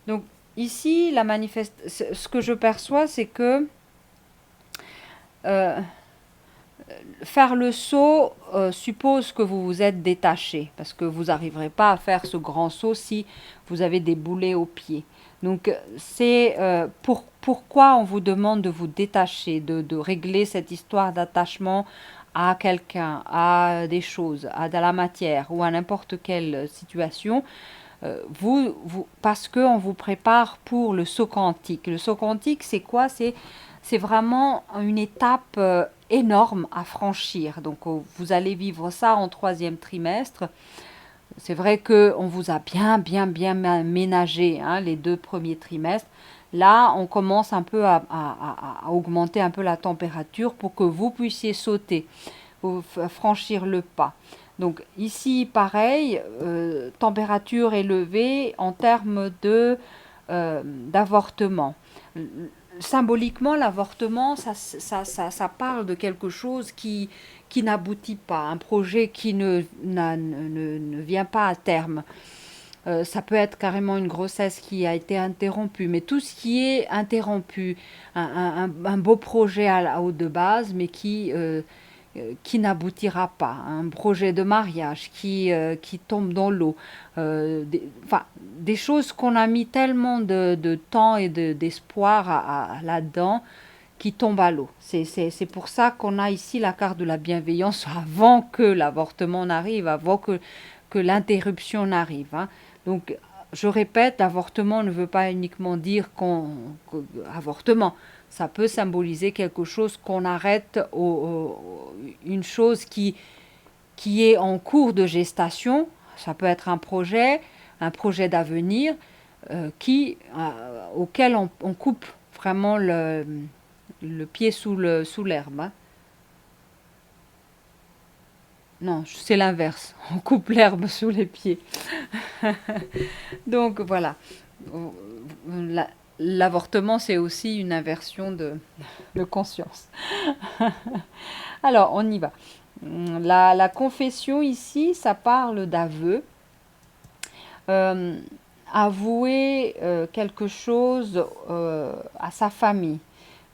Donc ici, ce que je perçois, c'est que faire le saut suppose que vous vous êtes détaché, parce que vous n'arriverez pas à faire ce grand saut si vous avez des boulets aux pieds. Donc c'est pourquoi on vous demande de vous détacher, de régler cette histoire d'attachement à quelqu'un, à des choses, à de la matière ou à n'importe quelle situation. Parce qu'on vous prépare pour le saut quantique. Le saut quantique, c'est quoi? C'est vraiment une étape énorme à franchir. Donc, vous allez vivre ça en troisième trimestre. C'est vrai qu'on vous a bien ménagé hein, les 2 premiers trimestres. Là, on commence un peu à augmenter un peu la température pour que vous puissiez sauter, franchir le pas. Donc ici, pareil, température élevée en termes d'avortement. Symboliquement, l'avortement, ça parle de quelque chose qui n'aboutit pas, un projet qui ne vient pas à terme. Ça peut être carrément une grossesse qui a été interrompue, mais tout ce qui est interrompu, un beau projet de base, mais qui n'aboutira pas, un projet de mariage qui tombe dans l'eau, des choses qu'on a mis tellement de temps et d'espoir là-dedans qui tombent à l'eau. C'est pour ça qu'on a ici la carte de la bienveillance avant que l'avortement n'arrive, avant que l'interruption n'arrive. Hein. Donc, je répète, l'avortement ne veut pas uniquement dire avortement. Ça peut symboliser quelque chose qu'on arrête, une chose qui est en cours de gestation. Ça peut être un projet d'avenir auquel on coupe vraiment le pied sous l'herbe. Hein. Non, c'est l'inverse. On coupe l'herbe sous les pieds. Donc voilà. L'avortement, c'est aussi une inversion de conscience. Alors, on y va. La confession ici, ça parle d'aveu. Euh, Avouer quelque chose à sa famille.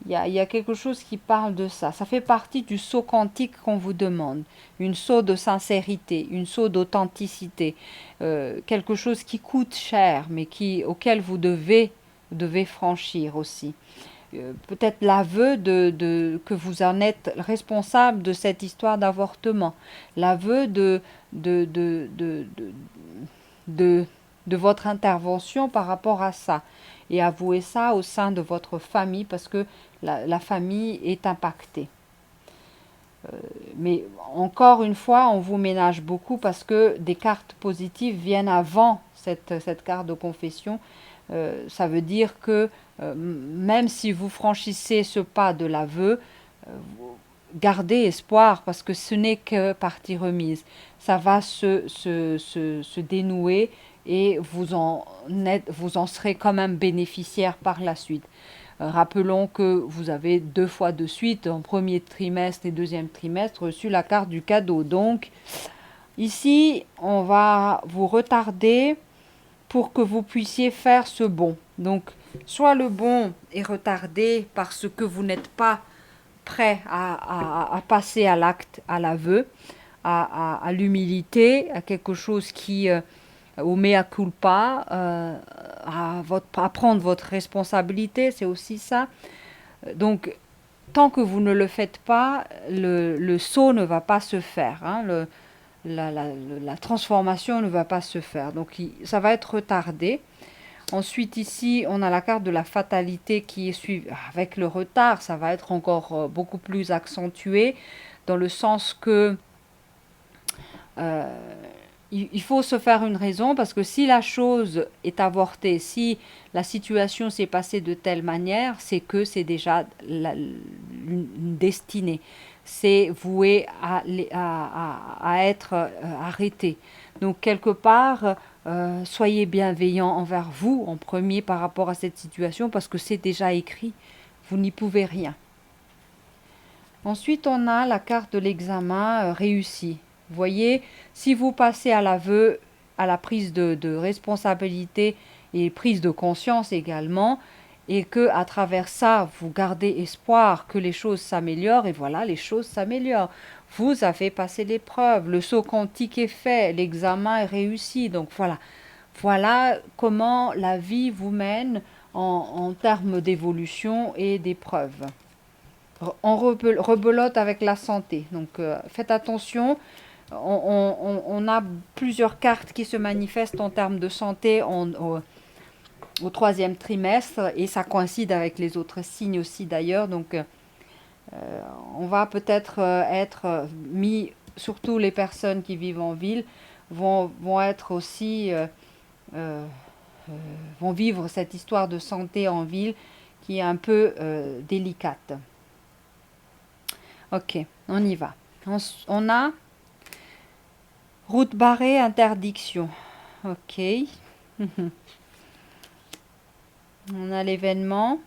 Il y a quelque chose qui parle de ça. Ça fait partie du saut quantique qu'on vous demande. Une saut de sincérité, une saut d'authenticité. Quelque chose qui coûte cher, mais auquel devez franchir aussi. Peut-être l'aveu que vous en êtes responsable de cette histoire d'avortement. L'aveu de, de, de, de, de, de votre intervention par rapport à ça. Et avouer ça au sein de votre famille parce que la famille est impactée. Mais encore une fois, on vous ménage beaucoup parce que des cartes positives viennent avant cette carte de confession. Ça veut dire que même si vous franchissez ce pas de l'aveu, gardez espoir parce que ce n'est que partie remise. Ça va se dénouer et vous en serez quand même bénéficiaire par la suite. Rappelons que vous avez 2 fois de suite, en premier trimestre et deuxième trimestre, reçu la carte du cadeau. Donc, ici, on va vous retarder pour que vous puissiez faire ce bon. Donc, soit le bon est retardé parce que vous n'êtes pas prêt à passer à l'acte, à l'aveu, à l'humilité, à quelque chose qui, au mea culpa, à prendre votre responsabilité, c'est aussi ça. Donc, tant que vous ne le faites pas, le saut ne va pas se faire. Hein, la transformation ne va pas se faire. Donc, ça va être retardé. Ensuite, ici, on a la carte de la fatalité qui est suivie. Avec le retard, ça va être encore beaucoup plus accentué, dans le sens que il faut se faire une raison, parce que si la chose est avortée, si la situation s'est passée de telle manière, c'est que c'est déjà une destinée. C'est voué à être arrêté. Donc quelque part, soyez bienveillant envers vous en premier par rapport à cette situation parce que c'est déjà écrit. Vous n'y pouvez rien. Ensuite, on a la carte de l'examen réussi. Vous voyez, si vous passez à l'aveu, à la prise de responsabilité et prise de conscience également, et que à travers ça, vous gardez espoir que les choses s'améliorent, et voilà, les choses s'améliorent. Vous avez passé l'épreuve, le saut quantique est fait, l'examen est réussi. Donc voilà, voilà comment la vie vous mène en termes d'évolution et d'épreuve. On rebelote avec la santé. Donc faites attention. On a plusieurs cartes qui se manifestent en termes de santé au troisième trimestre et ça coïncide avec les autres signes aussi d'ailleurs. Donc on va peut-être être mis, surtout les personnes qui vivent en ville, vont être aussi, euh, vont vivre cette histoire de santé en ville qui est un peu délicate. Ok, on y va. On a route barrée, interdiction. Ok. On a l'événement.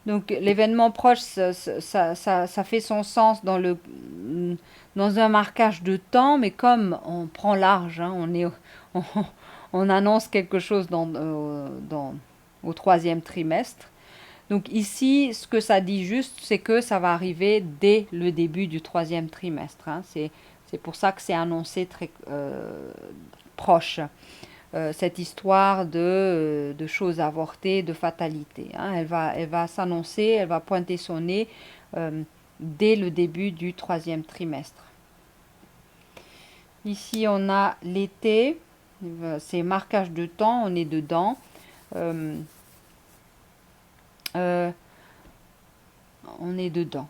Donc l'événement proche, ça fait son sens dans un marquage de temps, mais comme on prend large, hein, on, on annonce quelque chose au troisième trimestre. Donc ici, ce que ça dit juste, c'est que ça va arriver dès le début du troisième trimestre. Hein. C'est pour ça que c'est annoncé très proche. Cette histoire de choses avortées, de fatalité. Hein. Elle va s'annoncer, elle va pointer son nez dès le début du troisième trimestre. Ici, on a l'été. C'est marquage de temps, on est dedans. On est dedans.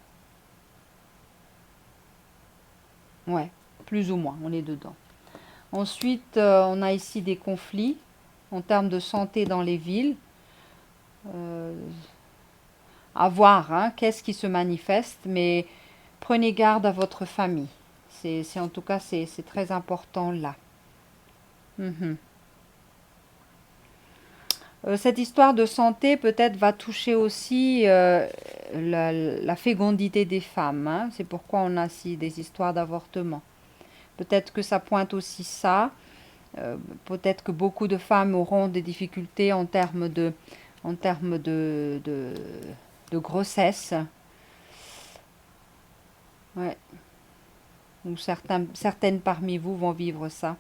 Ouais, plus ou moins, on est dedans. Ensuite, on a ici des conflits en termes de santé dans les villes. À voir, hein, qu'est-ce qui se manifeste, mais prenez garde à votre famille. En tout cas, c'est très important là. Mhm. Cette histoire de santé peut-être va toucher aussi la fécondité des femmes, hein. C'est pourquoi on a aussi des histoires d'avortement. Peut-être que ça pointe aussi ça. Peut-être que beaucoup de femmes auront des difficultés en termes de grossesse. Ouais. Ou certaines parmi vous vont vivre ça.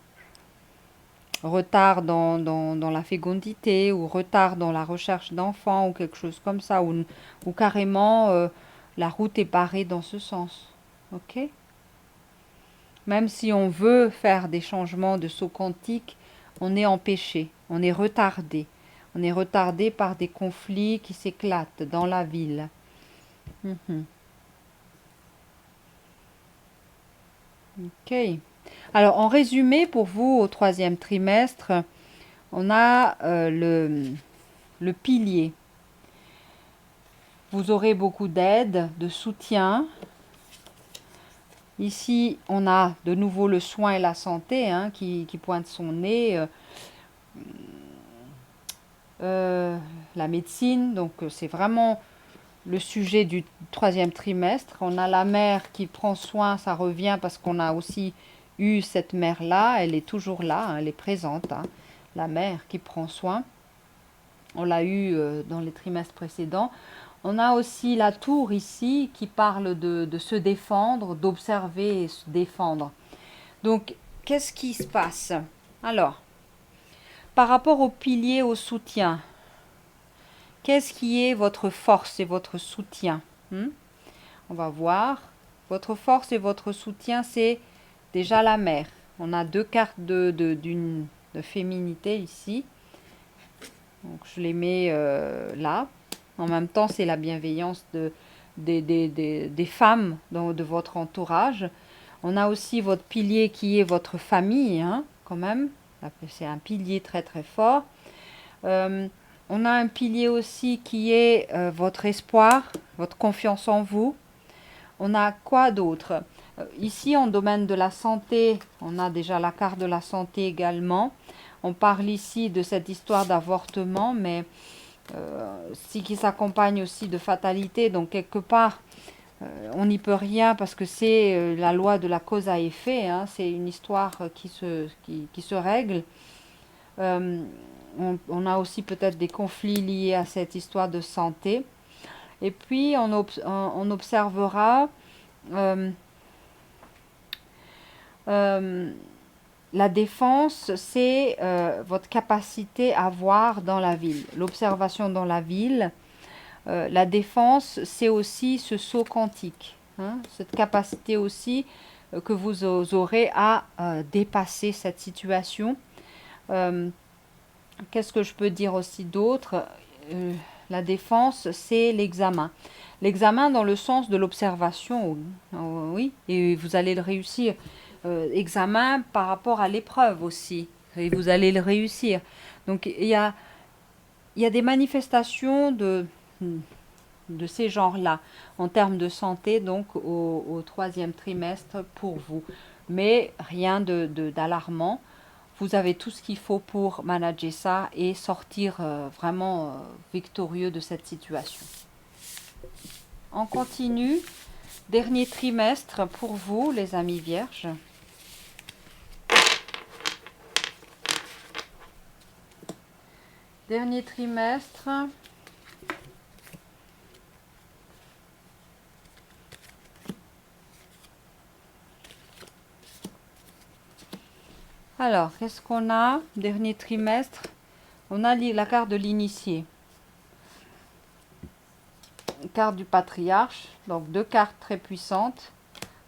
Retard dans la fécondité ou retard dans la recherche d'enfants ou quelque chose comme ça. Ou carrément la route est barrée dans ce sens. Ok? Même si on veut faire des changements de saut quantique, on est empêché, on est retardé. On est retardé par des conflits qui s'éclatent dans la ville. Mhm. Ok. Alors, en résumé, pour vous, au troisième trimestre, on a le pilier. Vous aurez beaucoup d'aide, de soutien. Ici, on a de nouveau le soin et la santé hein, qui pointe son nez. La médecine, donc c'est vraiment le sujet du troisième trimestre. On a la mère qui prend soin, ça revient parce qu'on a aussi eu cette mère-là, elle est toujours là, hein, elle est présente, hein, la mère qui prend soin. On l'a eu dans les trimestres précédents. On a aussi la tour ici qui parle de se défendre, d'observer et se défendre. Donc, qu'est-ce qui se passe? Alors, par rapport au pilier, au soutien, qu'est-ce qui est votre force et votre soutien? On va voir. Votre force et votre soutien, c'est déjà la mère. On a deux cartes de féminité ici. Donc, je les mets là. En même temps, c'est la bienveillance des femmes de votre entourage. On a aussi votre pilier qui est votre famille, hein, quand même. C'est un pilier très très fort. On a un pilier aussi qui est votre espoir, votre confiance en vous. On a quoi d'autre? Ici, en domaine de la santé, on a déjà la carte de la santé également. On parle ici de cette histoire d'avortement, mais qui s'accompagne aussi de fatalité. Donc, quelque part, on n'y peut rien parce que c'est la loi de la cause à effet. Hein. C'est une histoire qui se règle. On a aussi peut-être des conflits liés à cette histoire de santé. Et puis, on observera la défense, c'est votre capacité à voir dans la ville, l'observation dans la ville. La défense, c'est aussi ce saut quantique, hein, cette capacité aussi que vous aurez à dépasser cette situation. Qu'est-ce que je peux dire aussi d'autre? La défense, c'est l'examen. L'examen dans le sens de l'observation, oui, et vous allez le réussir. Examen par rapport à l'épreuve aussi, et vous allez le réussir. Donc il y a des manifestations de ces genres-là en termes de santé, donc au troisième trimestre pour vous. Mais rien d'alarmant. Vous avez tout ce qu'il faut pour manager ça et sortir vraiment victorieux de cette situation. On continue. Dernier trimestre pour vous, les amis vierges. Dernier trimestre. Alors, qu'est-ce qu'on a? Dernier trimestre. On a la carte de l'initié. Carte du patriarche. Donc, deux cartes très puissantes.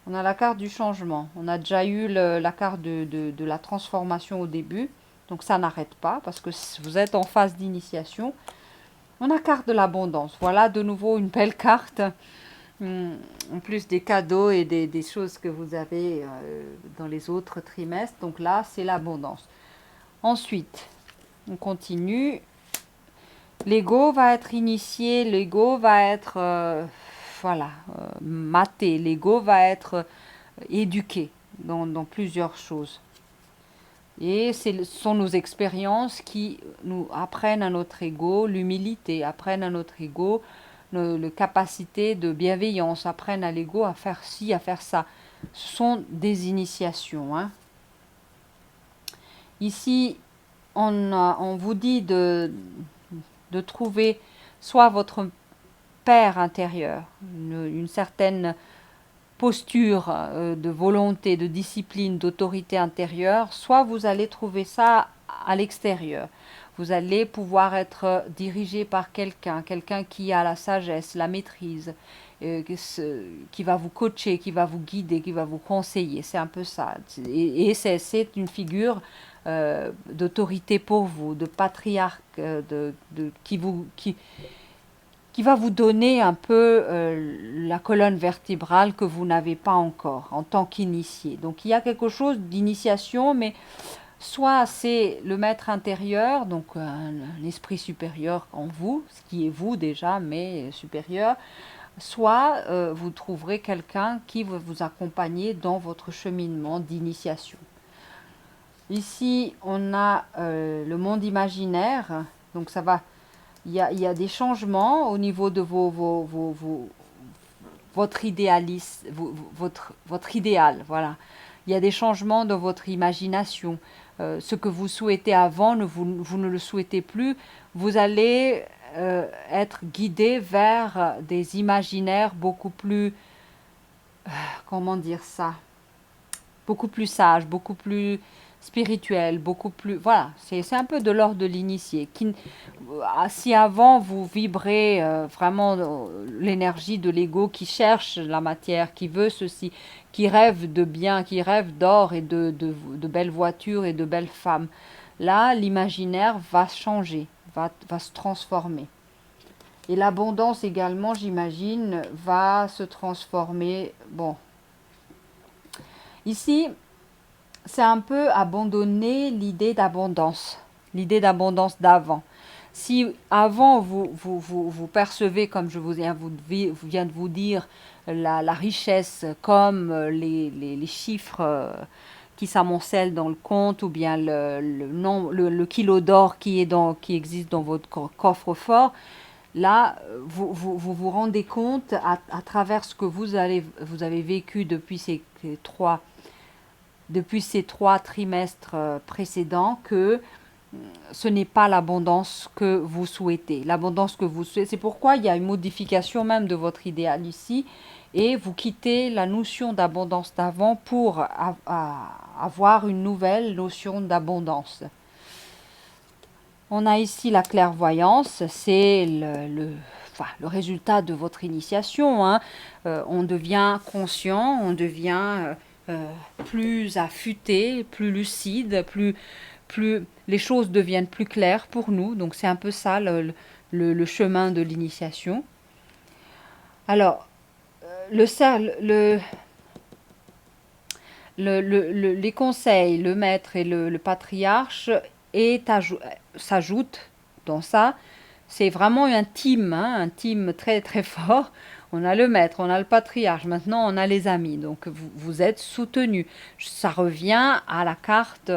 On a la carte du changement. On a déjà eu la carte de la transformation au début. Donc, ça n'arrête pas parce que vous êtes en phase d'initiation. On a carte de l'abondance. Voilà de nouveau une belle carte. En plus des cadeaux et des choses que vous avez dans les autres trimestres. Donc là, c'est l'abondance. Ensuite, on continue. L'ego va être initié, l'ego va être maté, l'ego va être éduqué dans plusieurs choses. Et ce sont nos expériences qui nous apprennent à notre ego l'humilité, apprennent à notre ego la capacité de bienveillance, apprennent à l'ego à faire ci, à faire ça. Ce sont des initiations. Hein. Ici, on vous dit de trouver soit votre père intérieur, une certaine posture de volonté, de discipline, d'autorité intérieure, soit vous allez trouver ça à l'extérieur. Vous allez pouvoir être dirigé par quelqu'un qui a la sagesse, la maîtrise, qui va vous coacher, qui va vous guider, qui va vous conseiller. C'est un peu ça. Et c'est une figure d'autorité pour vous, de patriarche, qui va vous donner un peu la colonne vertébrale que vous n'avez pas encore en tant qu'initié. Donc il y a quelque chose d'initiation, mais soit c'est le maître intérieur, donc un esprit supérieur en vous, ce qui est vous déjà, mais supérieur, soit vous trouverez quelqu'un qui va vous accompagner dans votre cheminement d'initiation. Ici, on a le monde imaginaire, donc ça va... Il y a des changements au niveau de votre idéalisme, votre idéal, voilà. Il y a des changements dans votre imagination. Ce que vous souhaitez avant, vous ne le souhaitez plus. Vous allez être guidé vers des imaginaires beaucoup plus, comment dire ça, beaucoup plus sages, beaucoup plus spirituel, beaucoup plus... Voilà, c'est un peu de l'ordre de l'initié. Si avant, vous vibrez vraiment l'énergie de l'ego qui cherche la matière, qui veut ceci, qui rêve de bien, qui rêve d'or et de belles voitures et de belles femmes, là, l'imaginaire va changer, va se transformer. Et l'abondance également, j'imagine, va se transformer. Bon. Ici, c'est un peu abandonner l'idée d'abondance d'avant. Si avant vous percevez, comme je viens de vous dire, la richesse comme les chiffres qui s'amoncellent dans le compte, ou bien le kilo d'or qui existe dans votre coffre-fort, là, vous rendez compte à travers ce que vous avez vécu depuis ces trois trimestres précédents, que ce n'est pas l'abondance que vous souhaitez. L'abondance que vous souhaitez, c'est pourquoi il y a une modification même de votre idéal ici, et vous quittez la notion d'abondance d'avant pour avoir une nouvelle notion d'abondance. On a ici la clairvoyance, c'est le résultat de votre initiation. Hein. On devient conscient, on devient plus affûté, plus lucide, plus les choses deviennent plus claires pour nous. Donc c'est un peu ça le chemin de l'initiation. Alors, les conseils, le maître et le patriarche s'ajoutent dans ça. C'est vraiment un team très très fort. On a le maître, on a le patriarche, maintenant on a les amis. Donc vous êtes soutenus. Ça revient à la carte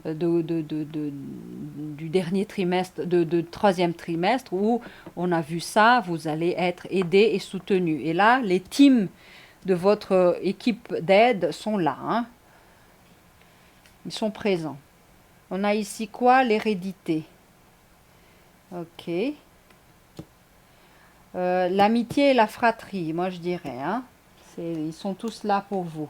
du dernier trimestre, de troisième trimestre, où on a vu ça, vous allez être aidés et soutenus. Et là, les teams de votre équipe d'aide sont là. Hein. Ils sont présents. On a ici quoi? L'hérédité. Ok. L'amitié et la fratrie, moi je dirais. Hein. Ils sont tous là pour vous.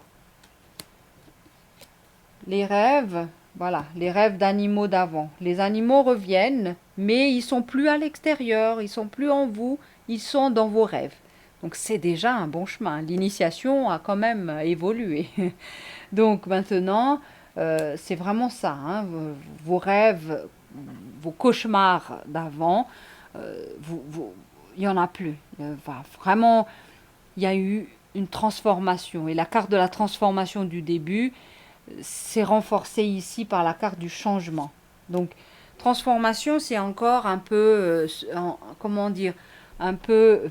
Les rêves, voilà, les rêves d'animaux d'avant. Les animaux reviennent, mais ils sont plus à l'extérieur, ils sont plus en vous, ils sont dans vos rêves. Donc c'est déjà un bon chemin. L'initiation a quand même évolué. Donc maintenant, c'est vraiment ça. Hein. Vos rêves, vos cauchemars d'avant, il n'y en a plus. Vraiment, il y a eu une transformation. Et la carte de la transformation du début, c'est renforcé ici par la carte du changement. Donc, transformation, c'est encore un peu, comment dire, un peu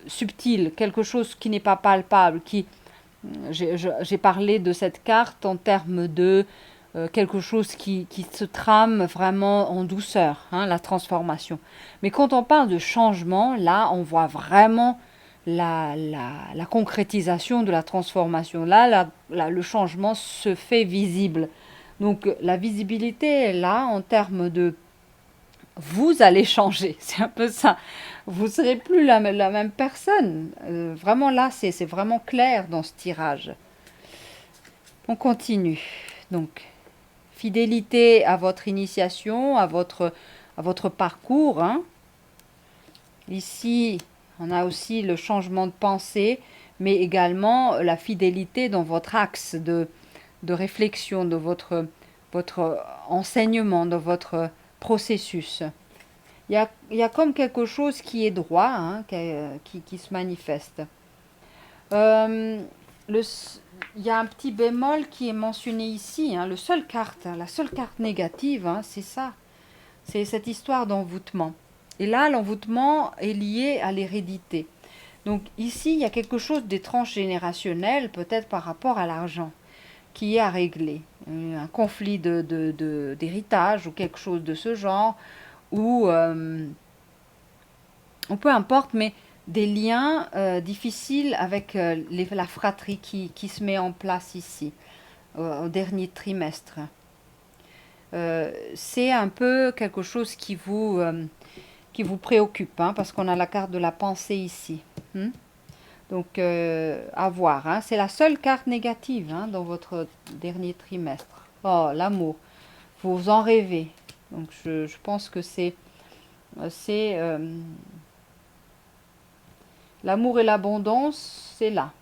subtil, quelque chose qui n'est pas palpable. J'ai parlé de cette carte en termes de quelque chose qui se trame vraiment en douceur, hein, la transformation. Mais quand on parle de changement, là, on voit vraiment la concrétisation de la transformation. Là, le changement se fait visible. Donc la visibilité est là en termes de vous allez changer. C'est un peu ça. Vous ne serez plus la même personne. Vraiment là, c'est vraiment clair dans ce tirage. On continue. Donc, fidélité à votre initiation, à votre parcours. Hein. Ici, on a aussi le changement de pensée, mais également la fidélité dans votre axe de réflexion, de votre enseignement, de votre processus. Il y a comme quelque chose qui est droit, hein, qui se manifeste. Euh, le, il y a un petit bémol qui est mentionné ici. Hein, la seule carte négative, hein, c'est ça. C'est cette histoire d'envoûtement. Et là, l'envoûtement est lié à l'hérédité. Donc ici, il y a quelque chose d'étrange générationnel, peut-être par rapport à l'argent, qui est à régler. Un conflit d'héritage ou quelque chose de ce genre, ou peu importe, mais des liens difficiles avec la fratrie qui se met en place ici, au dernier trimestre. C'est un peu quelque chose qui vous préoccupe, hein, parce qu'on a la carte de la pensée ici. Hein. Donc, à voir. Hein. C'est la seule carte négative, hein, dans votre dernier trimestre. Oh, l'amour. Vous en rêvez. Donc, je pense que c'est l'amour et l'abondance, c'est là.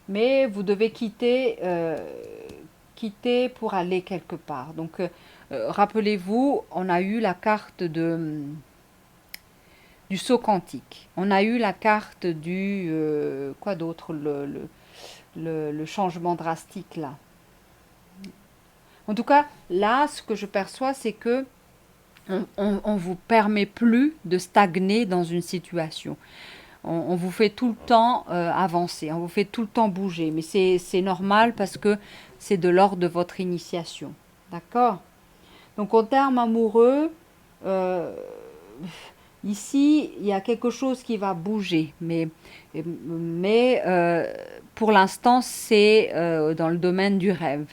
Mais vous devez quitter pour aller quelque part. Donc, rappelez-vous, on a eu la carte du saut quantique. On a eu la carte du... quoi d'autre, le changement drastique, là. En tout cas, là, ce que je perçois, c'est que on vous permet plus de stagner dans une situation. On vous fait tout le temps avancer, on vous fait tout le temps bouger. Mais c'est normal parce que c'est de l'ordre de votre initiation. D'accord? Donc, en termes amoureux, ici, il y a quelque chose qui va bouger. Mais pour l'instant, c'est dans le domaine du rêve,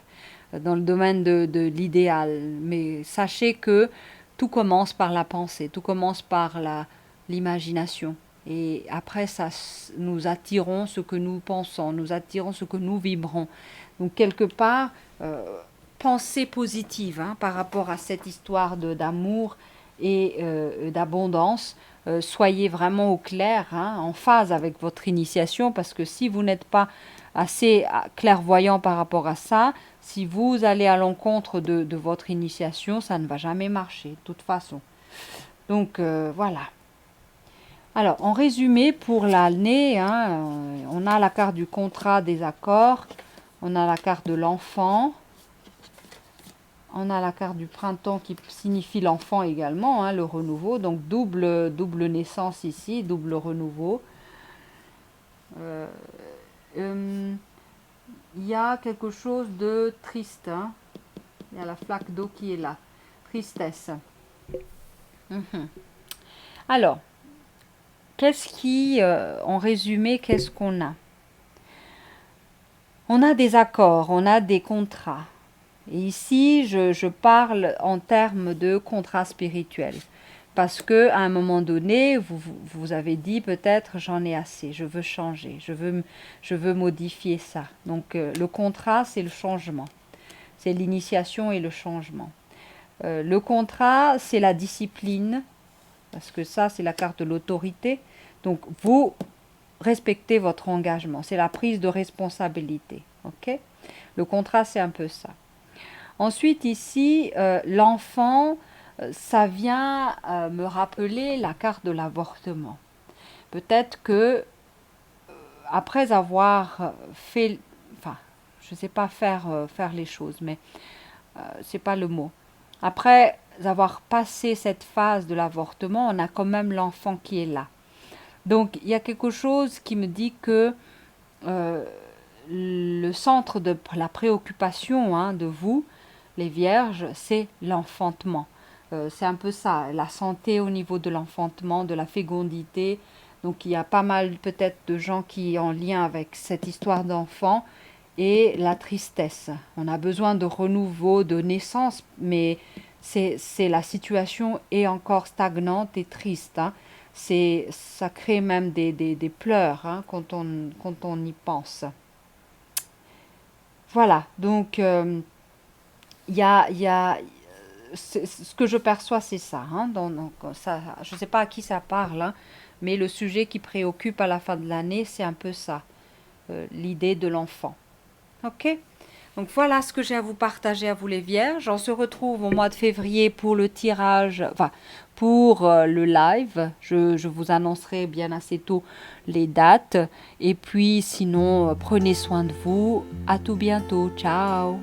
dans le domaine de l'idéal. Mais sachez que tout commence par la pensée, tout commence par l'imagination. Et après, nous attirons ce que nous pensons, nous attirons ce que nous vibrons. Donc, quelque part, pensée positive, hein, par rapport à cette histoire d'amour et d'abondance. Soyez vraiment au clair, hein, en phase avec votre initiation, parce que si vous n'êtes pas assez clairvoyant par rapport à ça, si vous allez à l'encontre de votre initiation, ça ne va jamais marcher, de toute façon. Donc, voilà. Alors, en résumé, pour l'année, hein, on a la carte du contrat des accords, on a la carte de l'enfant, on a la carte du printemps qui signifie l'enfant également, hein, le renouveau, donc double naissance ici, double renouveau. Il y a quelque chose de triste, hein. Il y a la flaque d'eau qui est là, tristesse. Alors, en résumé, qu'est-ce qu'on a? On a des accords, on a des contrats. Et ici, je parle en termes de contrat spirituel. Parce que à un moment donné, vous avez dit peut-être j'en ai assez, je veux changer, je veux modifier ça. Donc le contrat, c'est le changement. C'est l'initiation et le changement. Le contrat, c'est la discipline, parce que ça, c'est la carte de l'autorité. Donc vous respectez votre engagement, c'est la prise de responsabilité. Ok? Le contrat, c'est un peu ça. Ensuite, ici, l'enfant, ça vient me rappeler la carte de l'avortement. Peut-être que, après avoir fait, enfin, je ne sais pas faire les choses, mais c'est pas le mot. Après avoir passé cette phase de l'avortement, on a quand même l'enfant qui est là. Donc, il y a quelque chose qui me dit que le centre de la préoccupation, hein, de vous, les vierges, c'est l'enfantement. C'est un peu ça, la santé au niveau de l'enfantement, de la fécondité. Donc il y a pas mal peut-être de gens qui ont en lien avec cette histoire d'enfant et la tristesse. On a besoin de renouveau, de naissance, mais la situation est encore stagnante et triste, hein. Ça crée même des pleurs, hein, quand on y pense. Voilà, donc il y a, ce que je perçois, c'est ça, hein, ça. Je ne sais pas à qui ça parle, hein, mais le sujet qui préoccupe à la fin de l'année, c'est un peu ça, l'idée de l'enfant. Ok? Donc voilà ce que j'ai à vous partager, à vous les vierges. On se retrouve au mois de février pour le tirage, enfin pour le live. Je vous annoncerai bien assez tôt les dates. Et puis sinon, prenez soin de vous. À tout bientôt. Ciao.